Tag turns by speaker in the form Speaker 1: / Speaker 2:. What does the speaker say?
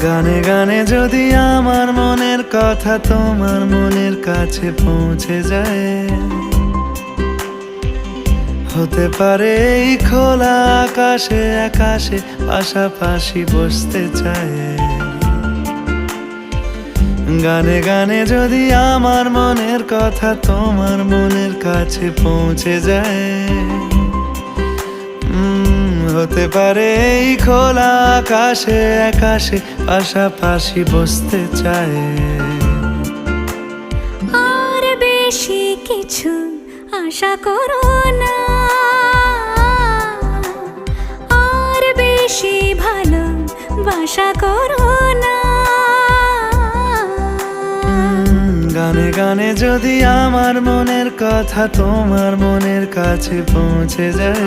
Speaker 1: গানে গানে যদি আমার মনের কথা তোমার মনের কাছে পৌঁছে যায়, হতে পারে এই খোলা আকাশে আকাশে পাশাপাশি বসতে চায়। গানে গানে যদি আমার মনের কথা তোমার মনের কাছে পৌঁছে যায়, হতে পারে এই খোলা আকাশে আকাশে পাশাপাশি বসতে চায়।
Speaker 2: আর বেশি কিছু আশা করো না, আর বেশি ভালোবাসা করো না।
Speaker 1: গানে গানে যদি আমার মনের কথা তোমার মনের কাছে পৌঁছে যায়,